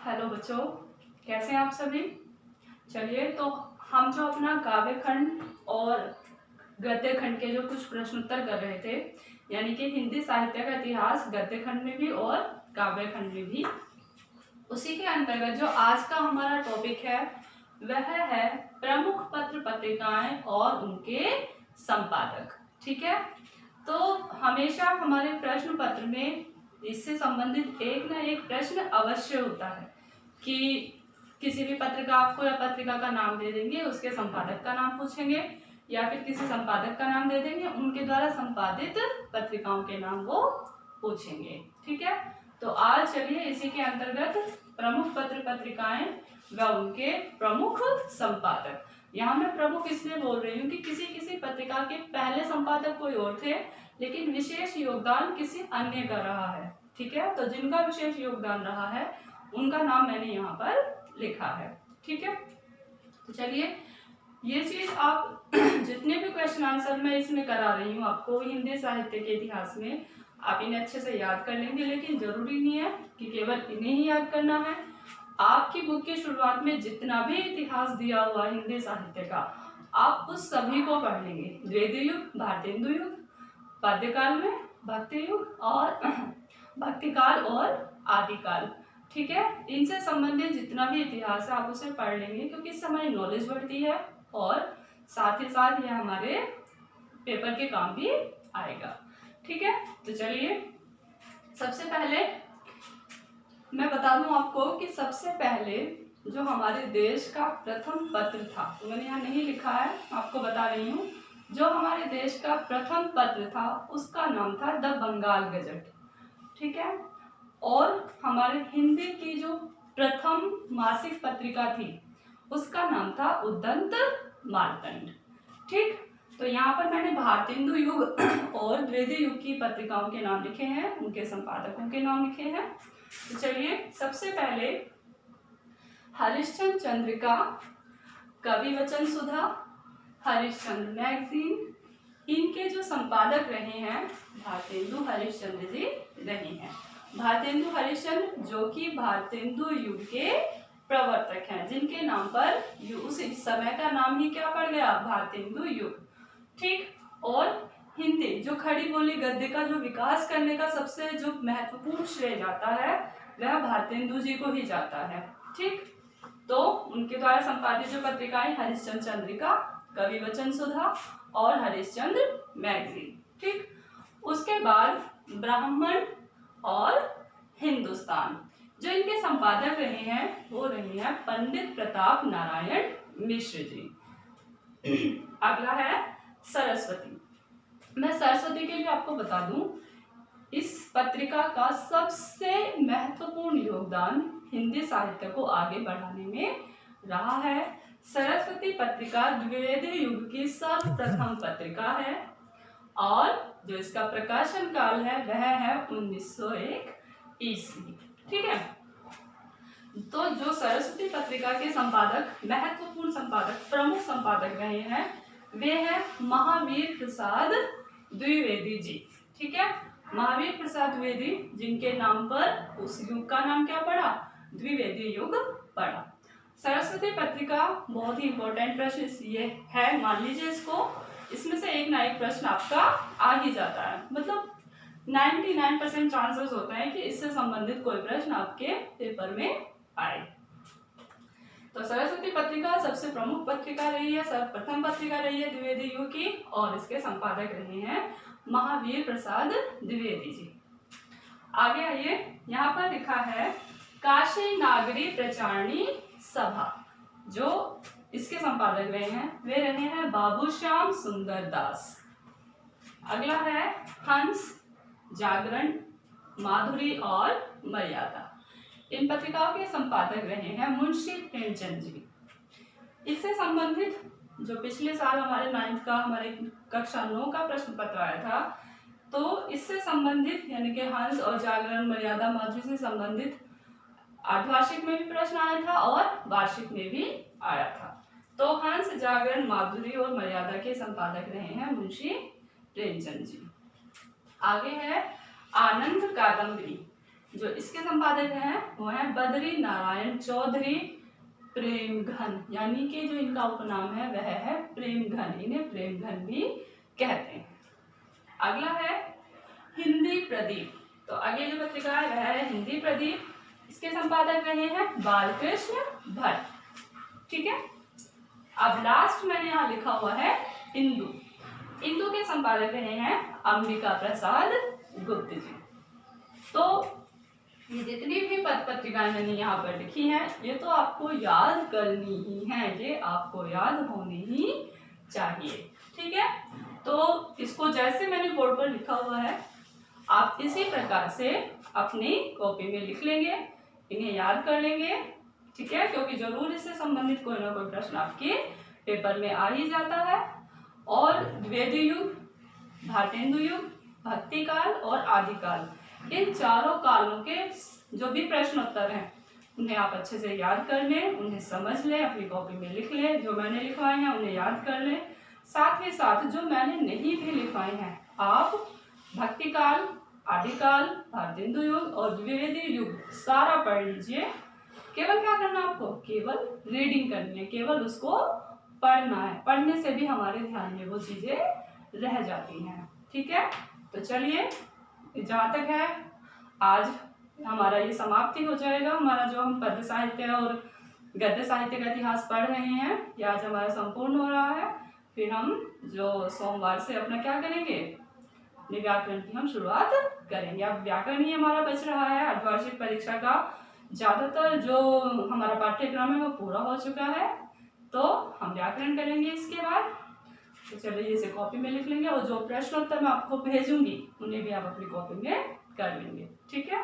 Hello बच्चों, कैसे हैं आप सभी। चलिए, तो हम जो अपना काव्य खंड और गद्य खंड के जो कुछ प्रश्न उत्तर कर रहे थे, यानी कि हिंदी साहित्य का इतिहास गद्य खंड में भी और काव्य खंड में भी, उसी के अंतर्गत जो आज का हमारा टॉपिक है वह है प्रमुख पत्र पत्रिकाएं और उनके संपादक। ठीक है, तो हमेशा हमारे प्रश्न पत्र में इससे संबंधित एक ना एक प्रश्न अवश्य होता है कि किसी भी पत्रिका आपको या पत्रिका का नाम दे देंगे, उसके संपादक का नाम पूछेंगे या फिर किसी संपादक का नाम दे देंगे, उनके द्वारा संपादित पत्रिकाओं के नाम वो पूछेंगे। ठीक है, तो आज चलिए इसी के अंतर्गत प्रमुख पत्र पत्रिकाएं व उनके प्रमुख संपादक। यहाँ मैं प्रमुख इसलिए बोल रही हूँ कि किसी किसी पत्रिका के पहले संपादक कोई और थे, लेकिन विशेष योगदान किसी अन्य का रहा है। ठीक है, तो जिनका विशेष योगदान रहा है उनका नाम मैंने यहाँ पर लिखा है। ठीक है, तो चलिए ये चीज आप जितने भी क्वेश्चन आंसर मैं इसमें करा रही हूँ आपको हिंदी साहित्य के इतिहास में, आप इन्हें अच्छे से याद कर लेंगे, लेकिन जरूरी नहीं है कि केवल इन्हें ही याद करना है। आपकी बुक की शुरुआत में जितना भी इतिहास दिया हुआ हिंदी साहित्य का, आप उस सभी को पढ़ लेंगे। द्विवेदी युग, भारतेंदु युग, पद्यकाल में भक्ति युग और भक्तिकाल और आदिकाल। ठीक है, इनसे संबंधित जितना भी इतिहास है आप उसे पढ़ लेंगे, क्योंकि इससे हमारी नॉलेज बढ़ती है और साथ ही साथ यह हमारे पेपर के काम भी आएगा। ठीक है, तो चलिए सबसे पहले मैं बता दूं आपको कि सबसे पहले जो हमारे देश का प्रथम पत्र था, तो मैंने यहाँ नहीं लिखा है, आपको बता रही हूँ, जो हमारे देश का प्रथम पत्र था उसका नाम था द बंगाल गजट। ठीक है, और हमारे हिंदी की जो प्रथम मासिक पत्रिका थी उसका नाम था उद्दंत मार्तंड। ठीक, तो यहाँ पर मैंने भारतेंदु युग और द्विवेदी युग की पत्रिकाओं के नाम लिखे हैं, उनके संपादकों के नाम लिखे हैं। तो चलिए सबसे पहले हरिश्चंद्र चंद्रिका, कवि वचन सुधा, हरिश्चंद्र मैगजीन, इनके जो संपादक रहे हैं भारतेंदु हरिश्चंद्र जी रहे हैं। भारतेंदु हरिश्चंद्र जो कि भारतेंदु युग के प्रवर्तक हैं, जिनके नाम पर उस समय का नाम ही क्या पड़ गया, भारतेंदु युग। ठीक, और हिंदी जो खड़ी बोली गद्य का जो विकास करने का सबसे जो महत्वपूर्ण श्रेय जाता है वह भारतेंदु जी को ही जाता है। ठीक, तो उनके द्वारा संपादित जो पत्रिकाएं हरिश्चंद्र चंद्रिका, कवि वचन सुधा और हरिश्चंद्र मैगजीन। ठीक, उसके बाद ब्राह्मण और हिंदुस्तान, जो इनके संपादक रहे हैं वो रहे हैं पंडित प्रताप नारायण मिश्र जी। अगला है सरस्वती। मैं सरस्वती के लिए आपको बता दूं, इस पत्रिका का सबसे महत्वपूर्ण योगदान हिंदी साहित्य को आगे बढ़ाने में रहा है। सरस्वती पत्रिका द्विवेदी युग की सर्वप्रथम पत्रिका है और जो इसका प्रकाशन काल है वह है 1901 ईस्वी। ठीक है, तो जो सरस्वती पत्रिका के संपादक, महत्वपूर्ण संपादक, प्रमुख संपादक रहे हैं वे हैं महावीर प्रसाद द्विवेदी जी। ठीक है, महावीर प्रसाद द्विवेदी, जिनके नाम पर उस युग का नाम क्या पड़ा, द्विवेदी युग पड़ा। सरस्वती पत्रिका बहुत ही इंपॉर्टेंट प्रश्न ये है, मान लीजिए इसको, इसमें से एक ना एक प्रश्न आपका आ ही जाता है, मतलब 99% चांसेस होते हैं कि इससे संबंधित कोई प्रश्न आपके पेपर में आए। तो सरस्वती पत्रिका सबसे प्रमुख पत्रिका रही है, सर्वप्रथम पत्रिका रही है द्विवेदी युग की, और इसके संपादक रहे हैं महावीर प्रसाद द्विवेदी जी। आगे आइए, यहाँ पर लिखा है काशी नागरी प्रचारणी सभा, जो इसके संपादक रहे हैं वे रहे हैं बाबूश्याम सुंदर दास। अगला है हंस, जागरण, माधुरी और मर्यादा, इन पत्रिकाओं के संपादक रहे हैं मुंशी प्रेमचंद जी। इससे संबंधित जो पिछले साल हमारे 9th का, हमारे कक्षा 9 का प्रश्न पत्र आया था, तो इससे संबंधित यानी कि हंस और जागरण, मर्यादा, माधुरी से संबंधित अर्धवार्षिक में भी प्रश्न आया था और वार्षिक में भी आया था। तो हंस, जागरण, माधुरी और मर्यादा के संपादक रहे हैं मुंशी प्रेमचंद जी। आगे है आनंद कादम्बरी, जो इसके संपादक हैं वो है बद्री नारायण चौधरी प्रेमघन, यानी कि जो इनका उपनाम है वह है प्रेमघन, इन्हें प्रेमघन भी कहते हैं। अगला है हिंदी प्रदीप। तो आगे जो पत्रिका है वह है हिंदी प्रदीप, इसके संपादक रहे हैं बालकृष्ण भट्ट। ठीक है। अब लास्ट मैंने यहाँ लिखा हुआ है इंदु। इंदु के संपादक रहे हैं अंबिका प्रसाद गुप्त जी। तो ये जितनी भी पत्रिकाएं मैंने यहाँ पर लिखी हैं ये तो आपको याद करनी ही है, ये आपको याद होनी ही चाहिए। ठीक है। तो इसको जैसे मैंने बोर्ड पर लिखा हुआ है आप इसी प्रकार से अपनी कॉपी में लिख लेंगे, इन्हें याद कर लेंगे। ठीक है, क्योंकि जरूर इससे संबंधित कोई ना कोई प्रश्न आपके पेपर में आ ही जाता है। और द्विवेदी युग, भारतेंदु युग, भक्ति काल और आदिकाल, इन चारों कालों के जो भी प्रश्न उत्तर हैं उन्हें आप अच्छे से याद कर लें, उन्हें समझ लें, अपनी कॉपी में लिख लें। जो मैंने लिखवाए हैं उन्हें याद कर लें। साथ ही साथ जो मैंने नहीं भी लिखवाए हैं आप भक्ति काल, आदिकाल, भारतेंदु युग और द्विवेदी युग सारा पढ़ लीजिए। केवल क्या करना है आपको, केवल रीडिंग करनी है, केवल उसको पढ़ना है। पढ़ने से भी हमारे ध्यान में वो चीजें रह जाती हैं। ठीक है। तो चलिए जहाँ तक है आज हमारा ये समाप्ति हो जाएगा। हमारा जो हम पद्य साहित्य और गद्य साहित्य का इतिहास पढ़ रहे हैं ये आज हमारा संपूर्ण हो रहा है। फिर हम जो सोमवार से अपना क्या करेंगे, अपने व्याकरण की हम शुरुआत करेंगे। अब व्याकरण ही हमारा बच रहा है। अर्धवार्षिक परीक्षा का ज्यादातर जो हमारा पाठ्यक्रम है वो पूरा हो चुका है, तो हम व्याकरण करेंगे इसके बाद। तो चलिए इसे कॉपी में लिख लेंगे और जो प्रश्न उत्तर मैं आपको भेजूंगी उन्हें भी आप अपनी कॉपी में कर लेंगे। ठीक है।